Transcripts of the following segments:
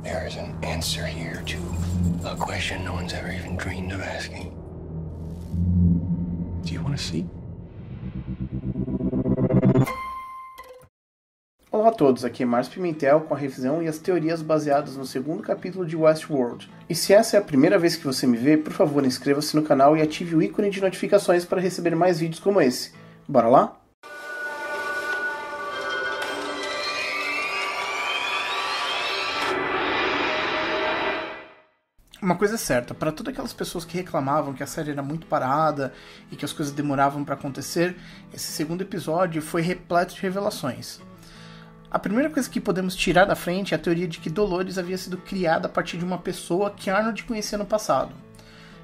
There is an answer here to a question no one's ever even dreamed of asking. Do you want to see? Olá a todos, aqui é Márcio Pimentel com a revisão e as teorias baseadas no segundo capítulo de Westworld. E se essa é a primeira vez que você me vê, por favor inscreva-se no canal e ative o ícone de notificações para receber mais vídeos como esse. Bora lá? Uma coisa é certa, para todas aquelas pessoas que reclamavam que a série era muito parada e que as coisas demoravam para acontecer, esse segundo episódio foi repleto de revelações. A primeira coisa que podemos tirar da frente é a teoria de que Dolores havia sido criada a partir de uma pessoa que Arnold conhecia no passado.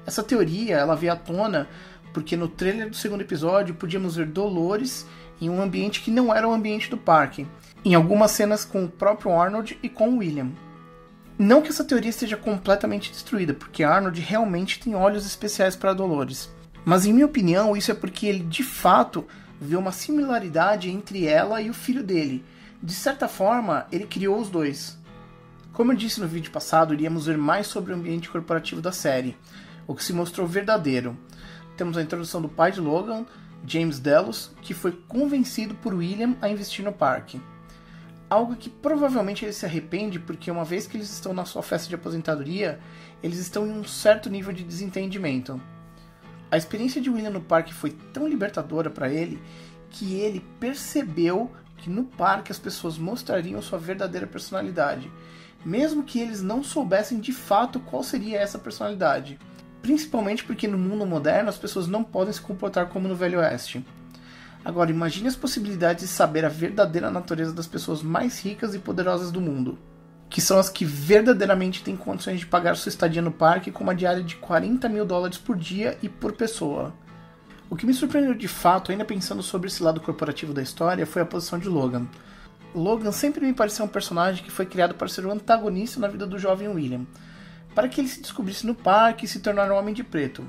Essa teoria ela veio à tona porque no trailer do segundo episódio podíamos ver Dolores em um ambiente que não era o ambiente do parque, em algumas cenas com o próprio Arnold e com o William. Não que essa teoria esteja completamente destruída, porque Arnold realmente tem olhos especiais para Dolores. Mas em minha opinião, isso é porque ele de fato vê uma similaridade entre ela e o filho dele. De certa forma, ele criou os dois. Como eu disse no vídeo passado, iríamos ver mais sobre o ambiente corporativo da série, o que se mostrou verdadeiro. Temos a introdução do pai de Logan, James Delos, que foi convencido por William a investir no parque. Algo que provavelmente ele se arrepende porque uma vez que eles estão na sua festa de aposentadoria, eles estão em um certo nível de desentendimento. A experiência de William no parque foi tão libertadora para ele que ele percebeu que no parque as pessoas mostrariam sua verdadeira personalidade, mesmo que eles não soubessem de fato qual seria essa personalidade. Principalmente porque no mundo moderno as pessoas não podem se comportar como no Velho Oeste. Agora imagine as possibilidades de saber a verdadeira natureza das pessoas mais ricas e poderosas do mundo, que são as que verdadeiramente têm condições de pagar sua estadia no parque com uma diária de $40 mil por dia e por pessoa. O que me surpreendeu de fato, ainda pensando sobre esse lado corporativo da história, foi a posição de Logan. Logan sempre me pareceu um personagem que foi criado para ser o antagonista na vida do jovem William, para que ele se descobrisse no parque e se tornar um homem de preto.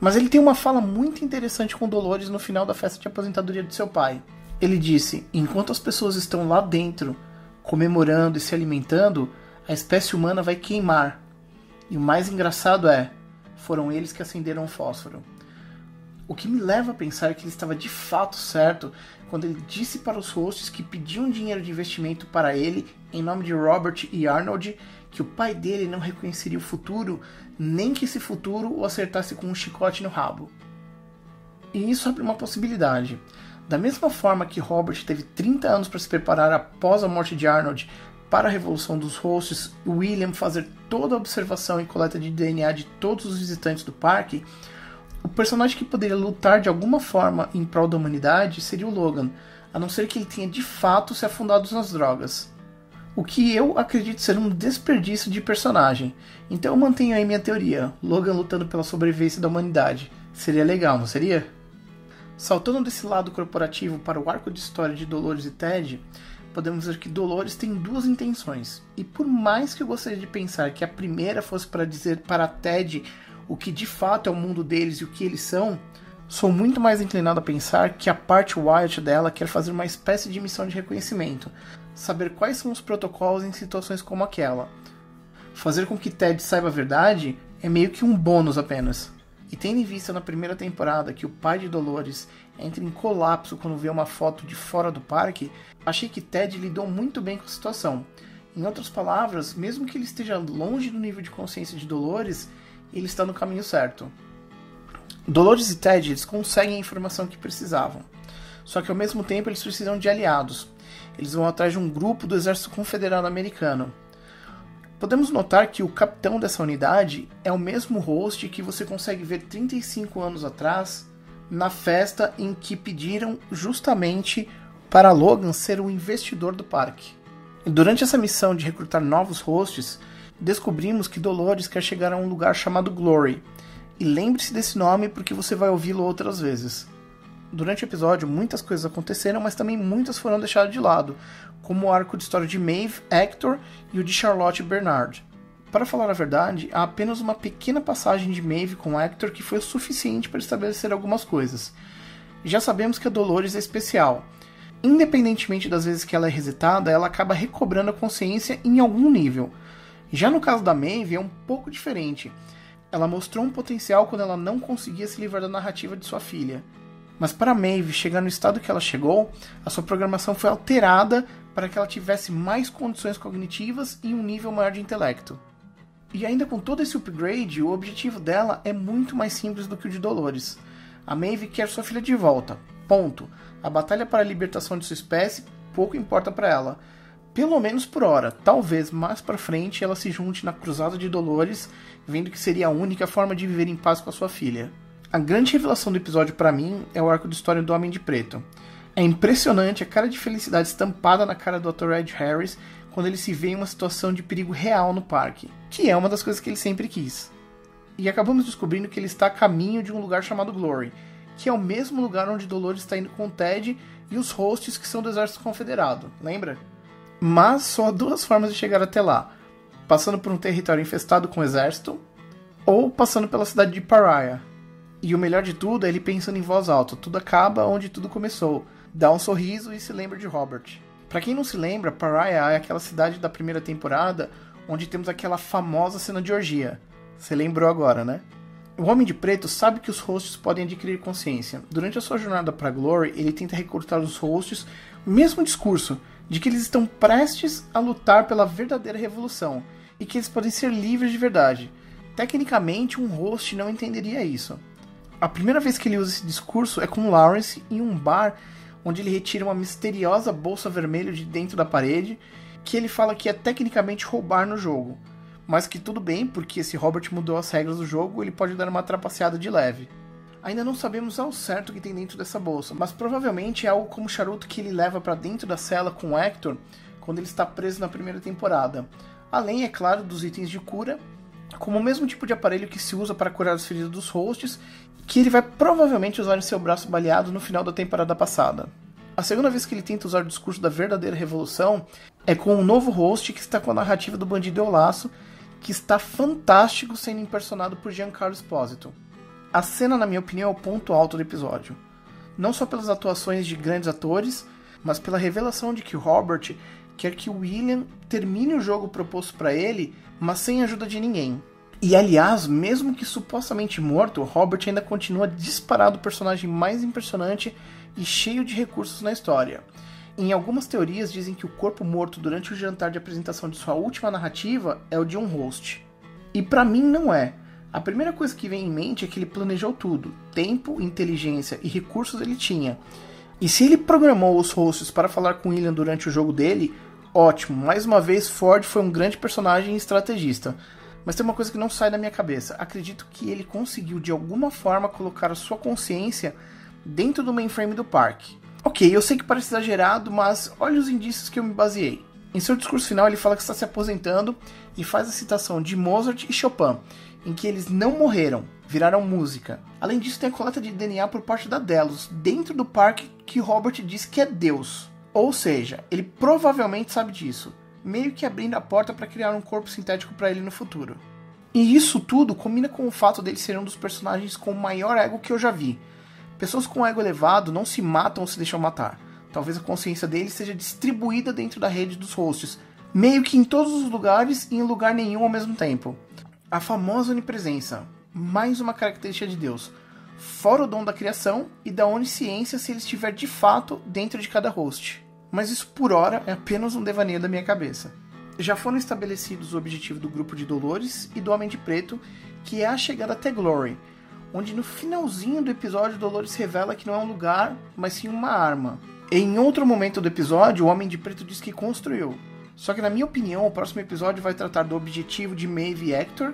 Mas ele tem uma fala muito interessante com Dolores no final da festa de aposentadoria de seu pai. Ele disse: enquanto as pessoas estão lá dentro, comemorando e se alimentando, a espécie humana vai queimar. E o mais engraçado foram eles que acenderam o fósforo. O que me leva a pensar que ele estava de fato certo quando ele disse para os hosts que pediam dinheiro de investimento para ele, em nome de Robert e Arnold, que o pai dele não reconheceria o futuro, nem que esse futuro o acertasse com um chicote no rabo. E isso abre uma possibilidade. Da mesma forma que Robert teve 30 anos para se preparar após a morte de Arnold para a revolução dos hosts, William fazer toda a observação e coleta de DNA de todos os visitantes do parque, o personagem que poderia lutar de alguma forma em prol da humanidade seria o Logan, a não ser que ele tenha de fato se afundado nas drogas. O que eu acredito ser um desperdício de personagem. Então eu mantenho aí minha teoria, Logan lutando pela sobrevivência da humanidade. Seria legal, não seria? Saltando desse lado corporativo para o arco de história de Dolores e Ted, podemos ver que Dolores tem duas intenções. E por mais que eu gostaria de pensar que a primeira fosse para dizer para Ted o que de fato é o mundo deles e o que eles são, sou muito mais inclinado a pensar que a parte Wyatt dela quer fazer uma espécie de missão de reconhecimento, saber quais são os protocolos em situações como aquela. Fazer com que Ted saiba a verdade é meio que um bônus apenas. E tendo em vista na primeira temporada que o pai de Dolores entra em colapso quando vê uma foto de fora do parque, achei que Ted lidou muito bem com a situação. Em outras palavras, mesmo que ele esteja longe do nível de consciência de Dolores, ele está no caminho certo. Dolores e Ted eles conseguem a informação que precisavam. Só que ao mesmo tempo eles precisam de aliados. Eles vão atrás de um grupo do Exército Confederado Americano. Podemos notar que o capitão dessa unidade é o mesmo host que você consegue ver 35 anos atrás na festa em que pediram justamente para Logan ser o investidor do parque. E durante essa missão de recrutar novos hosts, descobrimos que Dolores quer chegar a um lugar chamado Glory. E lembre-se desse nome porque você vai ouvi-lo outras vezes. Durante o episódio muitas coisas aconteceram, mas também muitas foram deixadas de lado, como o arco de história de Maeve, Hector e o de Charlotte e Bernard. Para falar a verdade, há apenas uma pequena passagem de Maeve com Hector que foi o suficiente para estabelecer algumas coisas. Já sabemos que a Dolores é especial. Independentemente das vezes que ela é resetada, ela acaba recobrando a consciência em algum nível. Já no caso da Maeve é um pouco diferente. Ela mostrou um potencial quando ela não conseguia se livrar da narrativa de sua filha. Mas para a Maeve chegar no estado que ela chegou, a sua programação foi alterada para que ela tivesse mais condições cognitivas e um nível maior de intelecto. E ainda com todo esse upgrade, o objetivo dela é muito mais simples do que o de Dolores. A Maeve quer sua filha de volta. Ponto. A batalha para a libertação de sua espécie pouco importa para ela. Pelo menos por hora. Talvez mais para frente ela se junte na cruzada de Dolores, vendo que seria a única forma de viver em paz com a sua filha. A grande revelação do episódio para mim é o arco de história do Homem de Preto. É impressionante a cara de felicidade estampada na cara do ator Ed Harris quando ele se vê em uma situação de perigo real no parque, que é uma das coisas que ele sempre quis. E acabamos descobrindo que ele está a caminho de um lugar chamado Glory, que é o mesmo lugar onde Dolores está indo com o Ted e os hosts que são do Exército Confederado, lembra? Mas só há duas formas de chegar até lá, passando por um território infestado com o exército, ou passando pela cidade de Pariah. E o melhor de tudo é ele pensando em voz alta, tudo acaba onde tudo começou, dá um sorriso e se lembra de Robert. Pra quem não se lembra, Pariah é aquela cidade da primeira temporada onde temos aquela famosa cena de orgia. Você lembrou agora, né? O Homem de Preto sabe que os hosts podem adquirir consciência. Durante a sua jornada para Glory, ele tenta recrutar os hosts o mesmo discurso, de que eles estão prestes a lutar pela verdadeira revolução, e que eles podem ser livres de verdade. Tecnicamente, um host não entenderia isso. A primeira vez que ele usa esse discurso é com Lawrence em um bar, onde ele retira uma misteriosa bolsa vermelha de dentro da parede, que ele fala que é tecnicamente roubar no jogo. Mas que tudo bem, porque se Robert mudou as regras do jogo, ele pode dar uma trapaceada de leve. Ainda não sabemos ao certo o que tem dentro dessa bolsa, mas provavelmente é algo como o charuto que ele leva para dentro da cela com o Hector quando ele está preso na primeira temporada. Além, é claro, dos itens de cura, como o mesmo tipo de aparelho que se usa para curar as feridas dos hosts, que ele vai provavelmente usar em seu braço baleado no final da temporada passada. A segunda vez que ele tenta usar o discurso da verdadeira revolução é com um novo host que está com a narrativa do Bandido ao Laço, que está fantástico sendo impersonado por Giancarlo Esposito. A cena, na minha opinião, é o ponto alto do episódio. Não só pelas atuações de grandes atores, mas pela revelação de que Robert quer que William termine o jogo proposto para ele, mas sem a ajuda de ninguém. E aliás, mesmo que supostamente morto, Robert ainda continua disparado o personagem mais impressionante e cheio de recursos na história. Em algumas teorias dizem que o corpo morto durante o jantar de apresentação de sua última narrativa é o de um host. E pra mim não é. A primeira coisa que vem em mente é que ele planejou tudo. Tempo, inteligência e recursos ele tinha. E se ele programou os hosts para falar com William durante o jogo dele, ótimo. Mais uma vez, Ford foi um grande personagem e estrategista. Mas tem uma coisa que não sai da minha cabeça. Acredito que ele conseguiu de alguma forma colocar a sua consciência dentro do mainframe do parque. Ok, eu sei que parece exagerado, mas olha os indícios que eu me baseei. Em seu discurso final ele fala que está se aposentando e faz a citação de Mozart e Chopin, em que eles não morreram, viraram música. Além disso, tem a coleta de DNA por parte da Delos, dentro do parque que Robert diz que é Deus. Ou seja, ele provavelmente sabe disso, meio que abrindo a porta para criar um corpo sintético para ele no futuro. E isso tudo combina com o fato dele ser um dos personagens com o maior ego que eu já vi. Pessoas com ego elevado não se matam ou se deixam matar. Talvez a consciência dele seja distribuída dentro da rede dos hosts, meio que em todos os lugares e em lugar nenhum ao mesmo tempo. A famosa onipresença, mais uma característica de Deus, fora o dom da criação e da onisciência se ele estiver de fato dentro de cada host. Mas isso por hora é apenas um devaneio da minha cabeça. Já foram estabelecidos o objetivo do grupo de Dolores e do Homem de Preto, que é a chegada até Glory, onde no finalzinho do episódio Dolores revela que não é um lugar, mas sim uma arma. E em outro momento do episódio, o Homem de Preto diz que construiu. Só que na minha opinião, o próximo episódio vai tratar do objetivo de Maeve e Hector,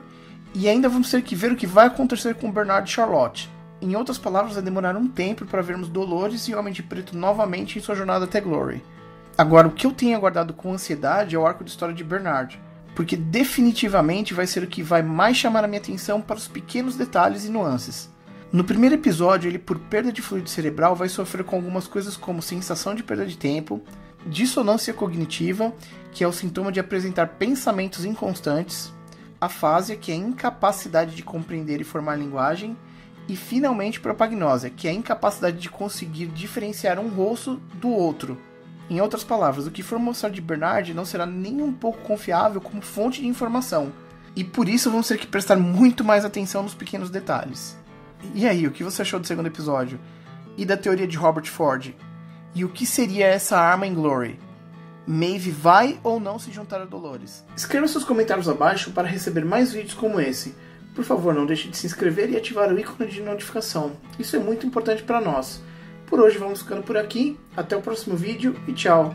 e ainda vamos ter que ver o que vai acontecer com Bernard e Charlotte. Em outras palavras, vai demorar um tempo para vermos Dolores e o Homem de Preto novamente em sua jornada até Glory. Agora, o que eu tenho aguardado com ansiedade é o arco de história de Bernard, porque definitivamente vai ser o que vai mais chamar a minha atenção para os pequenos detalhes e nuances. No primeiro episódio, ele por perda de fluido cerebral vai sofrer com algumas coisas como sensação de perda de tempo, dissonância cognitiva, que é o sintoma de apresentar pensamentos inconstantes, afásia, que é a incapacidade de compreender e formar linguagem, e finalmente propagnósia, que é a incapacidade de conseguir diferenciar um rosto do outro. Em outras palavras, o que for mostrar de Bernard não será nem um pouco confiável como fonte de informação, e por isso vamos ter que prestar muito mais atenção nos pequenos detalhes. E aí, o que você achou do segundo episódio? E da teoria de Robert Ford? E o que seria essa arma em Glory? Maeve vai ou não se juntar a Dolores? Escreva seus comentários abaixo para receber mais vídeos como esse. Por favor, não deixe de se inscrever e ativar o ícone de notificação. Isso é muito importante para nós. Por hoje vamos ficando por aqui. Até o próximo vídeo e tchau!